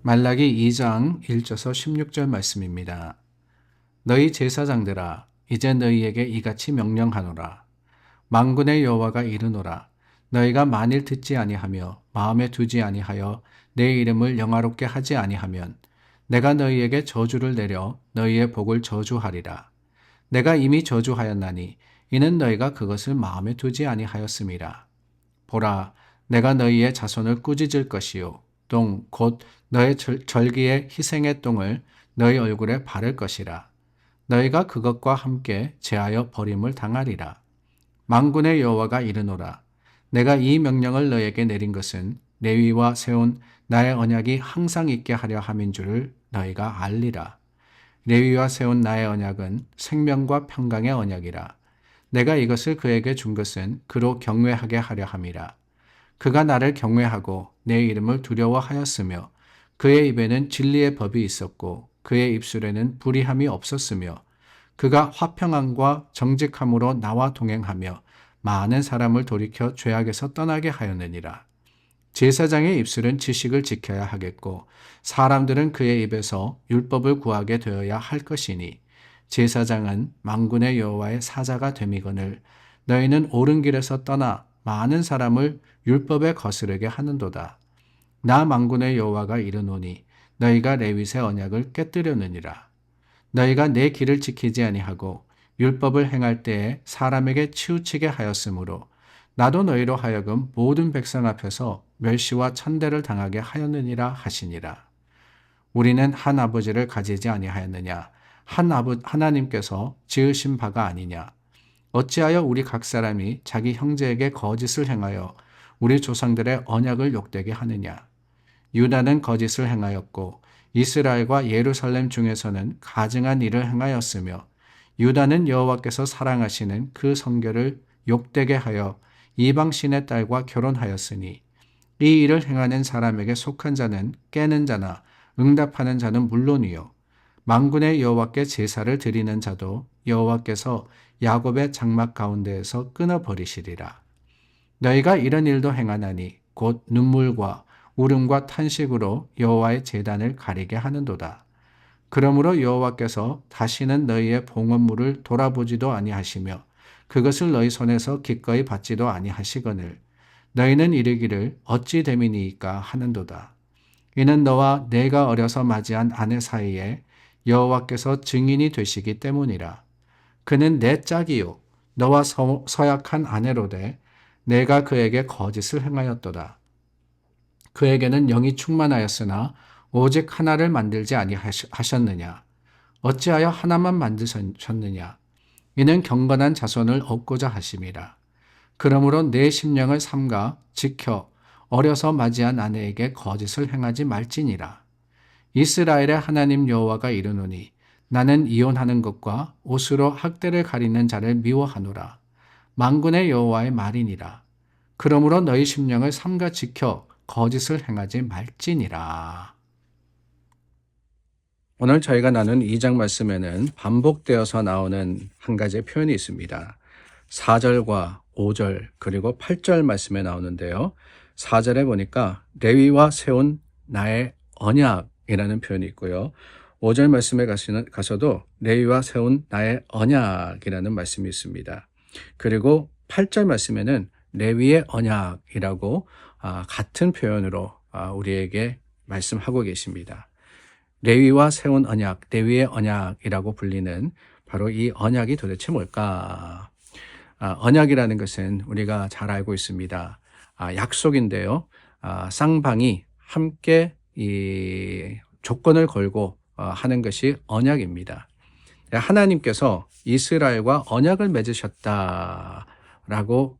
말라기 2장 1절에서 16절 말씀입니다. 너희 제사장들아 이제 너희에게 이같이 명령하노라. 만군의 여호와가 이르노라. 너희가 만일 듣지 아니하며 마음에 두지 아니하여 내 이름을 영화롭게 하지 아니하면 내가 너희에게 저주를 내려 너희의 복을 저주하리라. 내가 이미 저주하였나니 이는 너희가 그것을 마음에 두지 아니하였음이라. 보라, 내가 너희의 자손을 꾸짖을 것이요 똥 곧 너의 절기의 희생의 똥을 너희 얼굴에 바를 것이라. 너희가 그것과 함께 제하여 버림을 당하리라. 만군의 여호와가 이르노라. 내가 이 명령을 너희에게 내린 것은 레위와 세운 나의 언약이 항상 있게 하려 함인 줄을 너희가 알리라. 레위와 세운 나의 언약은 생명과 평강의 언약이라. 내가 이것을 그에게 준 것은 그로 경외하게 하려 함이라. 그가 나를 경외하고 내 이름을 두려워하였으며 그의 입에는 진리의 법이 있었고 그의 입술에는 불의함이 없었으며 그가 화평함과 정직함으로 나와 동행하며 많은 사람을 돌이켜 죄악에서 떠나게 하였느니라. 제사장의 입술은 지식을 지켜야 하겠고 사람들은 그의 입에서 율법을 구하게 되어야 할 것이니 제사장은 만군의 여호와의 사자가 됨이거늘 너희는 옳은 길에서 떠나 많은 사람을 율법에 거스르게 하는도다. 나 만군의 여호와가 이르노니 너희가 레윗의 언약을 깨뜨렸느니라. 너희가 내 길을 지키지 아니하고 율법을 행할 때에 사람에게 치우치게 하였으므로 나도 너희로 하여금 모든 백성 앞에서 멸시와 천대를 당하게 하였느니라 하시니라. 우리는 한 아버지를 가지지 아니하였느냐? 하나님께서 지으신 바가 아니냐? 어찌하여 우리 각 사람이 자기 형제에게 거짓을 행하여 우리 조상들의 언약을 욕되게 하느냐? 유다는 거짓을 행하였고 이스라엘과 예루살렘 중에서는 가증한 일을 행하였으며 유다는 여호와께서 사랑하시는 그 성결을 욕되게 하여 이방신의 딸과 결혼하였으니 이 일을 행하는 사람에게 속한 자는 깨는 자나 응답하는 자는 물론이요 만군의 여호와께 제사를 드리는 자도 여호와께서 야곱의 장막 가운데에서 끊어버리시리라. 너희가 이런 일도 행하나니 곧 눈물과 울음과 탄식으로 여호와의 제단을 가리게 하는도다. 그러므로 여호와께서 다시는 너희의 봉헌물을 돌아보지도 아니하시며 그것을 너희 손에서 기꺼이 받지도 아니하시거늘 너희는 이르기를 어찌 됨이니이까 하는도다. 이는 너와 내가 어려서 맞이한 아내 사이에 여호와께서 증인이 되시기 때문이라. 그는 내 짝이요 너와 서약한 아내로되 내가 그에게 거짓을 행하였도다. 그에게는 영이 충만하였으나 오직 하나를 만들지 아니하셨느냐? 어찌하여 하나만 만드셨느냐? 이는 경건한 자손을 얻고자 하심이라. 그러므로 내 심령을 삼가 지켜 어려서 맞이한 아내에게 거짓을 행하지 말지니라. 이스라엘의 하나님 여호와가 이르노니 나는 이혼하는 것과 옷으로 학대를 가리는 자를 미워하노라. 만군의 여호와의 말이니라. 그러므로 너희 심령을 삼가 지켜 거짓을 행하지 말지니라. 오늘 저희가 나눈 2장 말씀에는 반복되어서 나오는 한 가지의 표현이 있습니다. 4절과 5절 그리고 8절 말씀에 나오는데요. 4절에 보니까 레위와 세운 나의 언약이라는 표현이 있고요. 5절 말씀에 가서도 레위와 세운 나의 언약이라는 말씀이 있습니다. 그리고 8절 말씀에는 레위의 언약이라고 같은 표현으로 우리에게 말씀하고 계십니다. 레위와 세운 언약, 레위의 언약이라고 불리는 바로 이 언약이 도대체 뭘까? 언약이라는 것은 우리가 잘 알고 있습니다. 약속인데요. 쌍방이 함께 이 조건을 걸고 하는 것이 언약입니다. 하나님께서 이스라엘과 언약을 맺으셨다라고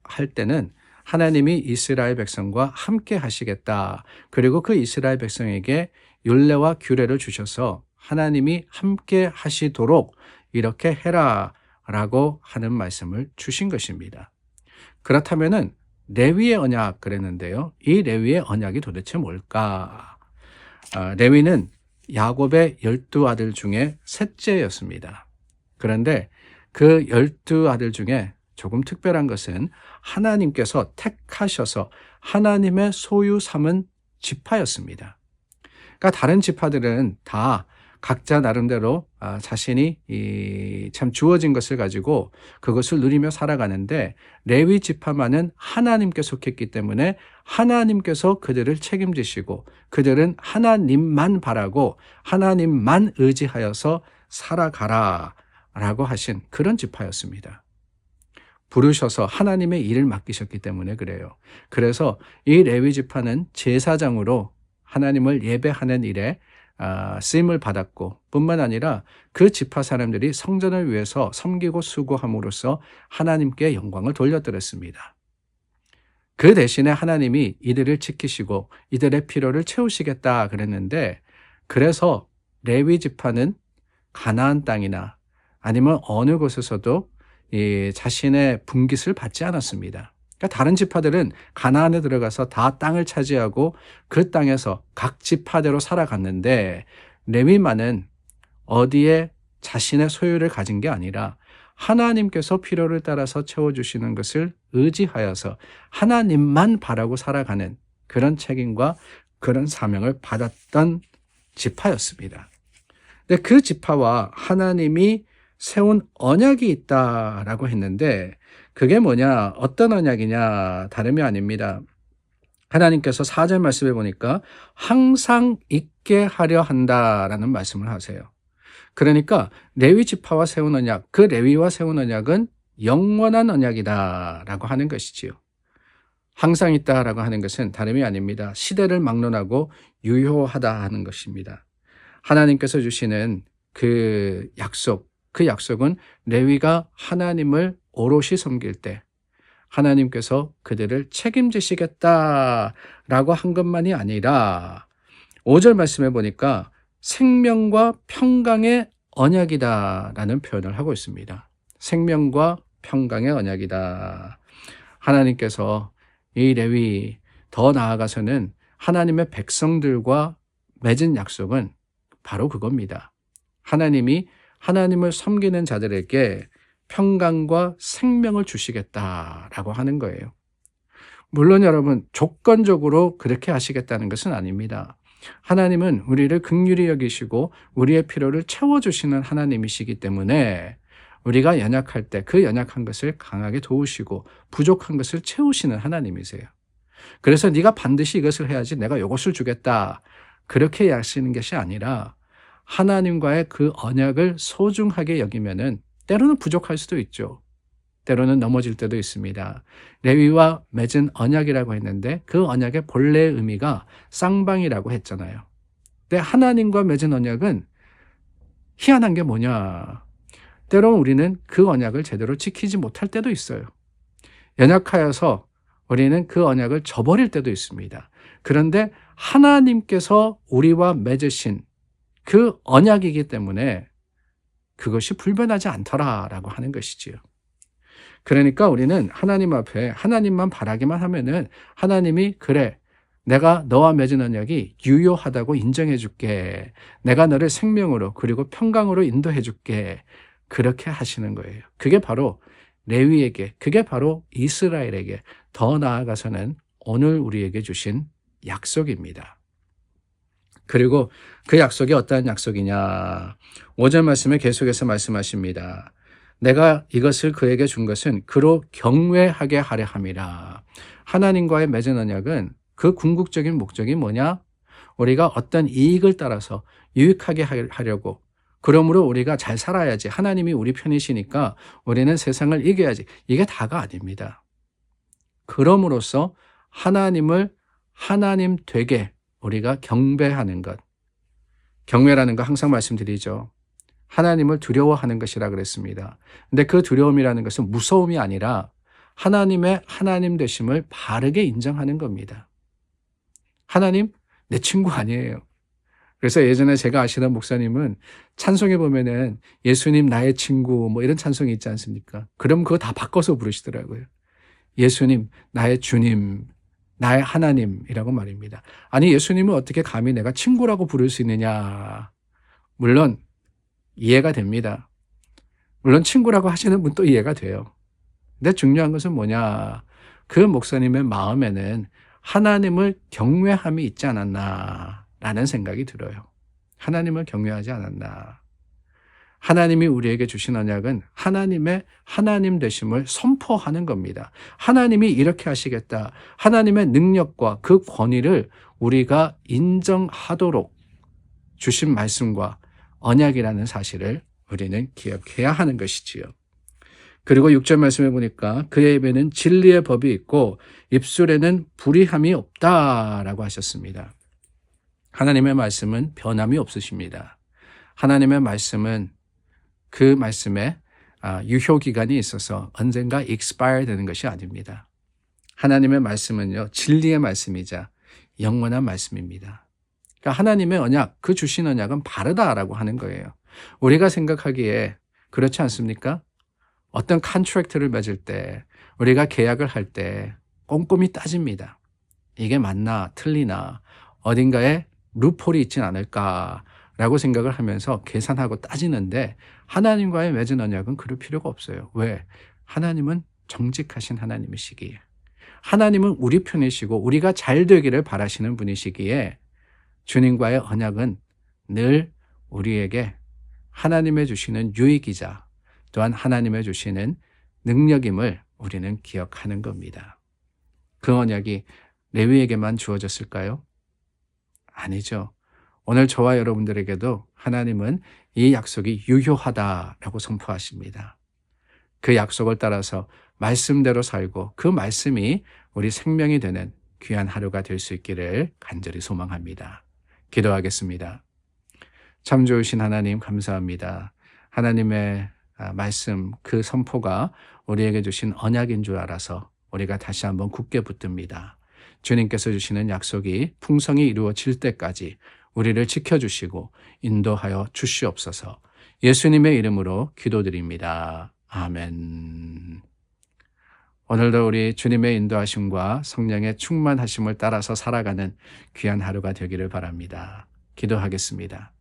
할 때는 하나님이 이스라엘 백성과 함께 하시겠다. 그리고 그 이스라엘 백성에게 율례와 규례를 주셔서 하나님이 함께 하시도록 이렇게 해라라고 하는 말씀을 주신 것입니다. 그렇다면은 레위의 언약 그랬는데요. 이 레위의 언약이 도대체 뭘까? 레위는 야곱의 12아들 중에 셋째였습니다. 그런데 그 12아들 중에 조금 특별한 것은 하나님께서 택하셔서 하나님의 소유 삼은 지파였습니다. 그러니까 다른 지파들은 다 각자 나름대로 자신이 참 주어진 것을 가지고 그것을 누리며 살아가는데, 레위 지파만은 하나님께 속했기 때문에 하나님께서 그들을 책임지시고 그들은 하나님만 바라고 하나님만 의지하여서 살아가라 라고 하신 그런 지파였습니다. 부르셔서 하나님의 일을 맡기셨기 때문에 그래요. 그래서 이 레위 지파는 제사장으로 하나님을 예배하는 일에 쓰임을 받았고, 뿐만 아니라 그 지파 사람들이 성전을 위해서 섬기고 수고함으로써 하나님께 영광을 돌려드렸습니다. 그 대신에 하나님이 이들을 지키시고 이들의 필요를 채우시겠다 그랬는데, 그래서 레위 지파는 가나안 땅이나 아니면 어느 곳에서도 자신의 분깃을 받지 않았습니다. 그러니까 다른 지파들은 가나안에 들어가서 다 땅을 차지하고 그 땅에서 각 지파대로 살아갔는데, 레위만은 어디에 자신의 소유를 가진 게 아니라 하나님께서 필요를 따라서 채워주시는 것을 의지하여서 하나님만 바라고 살아가는 그런 책임과 그런 사명을 받았던 지파였습니다. 근데 그 지파와 하나님이 세운 언약이 있다라고 했는데, 그게 뭐냐, 어떤 언약이냐, 다름이 아닙니다. 하나님께서 4절 말씀에 보니까 항상 있게 하려 한다라는 말씀을 하세요. 그러니까 레위 지파와 세운 언약, 그 레위와 세운 언약은 영원한 언약이다라고 하는 것이지요. 항상 있다라고 하는 것은 다름이 아닙니다. 시대를 막론하고 유효하다 하는 것입니다. 하나님께서 주시는 그 약속은 레위가 하나님을 오롯이 섬길 때 하나님께서 그들을 책임지시겠다라고 한 것만이 아니라 5절 말씀에 보니까 생명과 평강의 언약이다라는 표현을 하고 있습니다. 생명과 평강의 언약이다. 하나님께서 이 레위, 더 나아가서는 하나님의 백성들과 맺은 약속은 바로 그겁니다. 하나님이 하나님을 섬기는 자들에게 평강과 생명을 주시겠다라고 하는 거예요. 물론 여러분, 조건적으로 그렇게 하시겠다는 것은 아닙니다. 하나님은 우리를 긍휼히 여기시고 우리의 필요를 채워주시는 하나님이시기 때문에 우리가 연약할 때 그 연약한 것을 강하게 도우시고 부족한 것을 채우시는 하나님이세요. 그래서 네가 반드시 이것을 해야지 내가 이것을 주겠다, 그렇게 하시는 것이 아니라 하나님과의 그 언약을 소중하게 여기면은 때로는 부족할 수도 있죠. 때로는 넘어질 때도 있습니다. 레위와 맺은 언약이라고 했는데 그 언약의 본래의 의미가 쌍방이라고 했잖아요. 근데 하나님과 맺은 언약은 희한한 게 뭐냐? 때로는 우리는 그 언약을 제대로 지키지 못할 때도 있어요. 연약하여서 우리는 그 언약을 저버릴 때도 있습니다. 그런데 하나님께서 우리와 맺으신 그 언약이기 때문에 그것이 불변하지 않더라라고 하는 것이지요. 그러니까 우리는 하나님 앞에 하나님만 바라기만 하면은 하나님이 그래, 내가 너와 맺은 언약이 유효하다고 인정해 줄게. 내가 너를 생명으로 그리고 평강으로 인도해 줄게. 그렇게 하시는 거예요. 그게 바로 레위에게, 그게 바로 이스라엘에게, 더 나아가서는 오늘 우리에게 주신 약속입니다. 그리고 그 약속이 어떠한 약속이냐? 5절 말씀에 계속해서 말씀하십니다. 내가 이것을 그에게 준 것은 그로 경외하게 하려 함이라. 하나님과의 맺은 언약은 그 궁극적인 목적이 뭐냐? 우리가 어떤 이익을 따라서 유익하게 하려고, 그러므로 우리가 잘 살아야지, 하나님이 우리 편이시니까 우리는 세상을 이겨야지, 이게 다가 아닙니다. 그럼으로써 하나님을 하나님 되게 우리가 경배하는 것. 경외라는 거 항상 말씀드리죠. 하나님을 두려워하는 것이라 그랬습니다. 근데 그 두려움이라는 것은 무서움이 아니라 하나님의 하나님 되심을 바르게 인정하는 겁니다. 하나님, 내 친구 아니에요. 그래서 예전에 제가 아시던 목사님은 찬송에 보면은 예수님 나의 친구 뭐 이런 찬송이 있지 않습니까? 그럼 그거 다 바꿔서 부르시더라고요. 예수님 나의 주님, 나의 하나님이라고 말입니다. 아니, 예수님을 어떻게 감히 내가 친구라고 부를 수 있느냐? 물론 이해가 됩니다. 물론 친구라고 하시는 분도 이해가 돼요. 근데 중요한 것은 뭐냐? 그 목사님의 마음에는 하나님을 경외함이 있지 않았나라고 라는 생각이 들어요. 하나님을 경외하지 않았나. 하나님이 우리에게 주신 언약은 하나님의 하나님 되심을 선포하는 겁니다. 하나님이 이렇게 하시겠다. 하나님의 능력과 그 권위를 우리가 인정하도록 주신 말씀과 언약이라는 사실을 우리는 기억해야 하는 것이지요. 그리고 6절 말씀해 보니까 그의 입에는 진리의 법이 있고 입술에는 불의함이 없다라고 하셨습니다. 하나님의 말씀은 변함이 없으십니다. 하나님의 말씀은 그 말씀에 유효 기간이 있어서 언젠가 expire 되는 것이 아닙니다. 하나님의 말씀은요, 진리의 말씀이자 영원한 말씀입니다. 그러니까 하나님의 언약, 그 주신 언약은 바르다라고 하는 거예요. 우리가 생각하기에 그렇지 않습니까? 어떤 컨트랙트를 맺을 때, 우리가 계약을 할 때 꼼꼼히 따집니다. 이게 맞나 틀리나 어딘가에 루폴이 있진 않을까라고 생각을 하면서 계산하고 따지는데 하나님과의 맺은 언약은 그럴 필요가 없어요. 왜? 하나님은 정직하신 하나님이시기에, 하나님은 우리 편이시고 우리가 잘 되기를 바라시는 분이시기에 주님과의 언약은 늘 우리에게 하나님의 주시는 유익이자 또한 하나님의 주시는 능력임을 우리는 기억하는 겁니다. 그 언약이 레위에게만 주어졌을까요? 아니죠. 오늘 저와 여러분들에게도 하나님은 이 약속이 유효하다라고 선포하십니다. 그 약속을 따라서 말씀대로 살고 그 말씀이 우리 생명이 되는 귀한 하루가 될 수 있기를 간절히 소망합니다. 기도하겠습니다. 참 좋으신 하나님 감사합니다. 하나님의 말씀 그 선포가 우리에게 주신 언약인 줄 알아서 우리가 다시 한번 굳게 붙듭니다. 주님께서 주시는 약속이 풍성히 이루어질 때까지 우리를 지켜주시고 인도하여 주시옵소서. 예수님의 이름으로 기도드립니다. 아멘. 오늘도 우리 주님의 인도하심과 성령의 충만하심을 따라서 살아가는 귀한 하루가 되기를 바랍니다. 기도하겠습니다.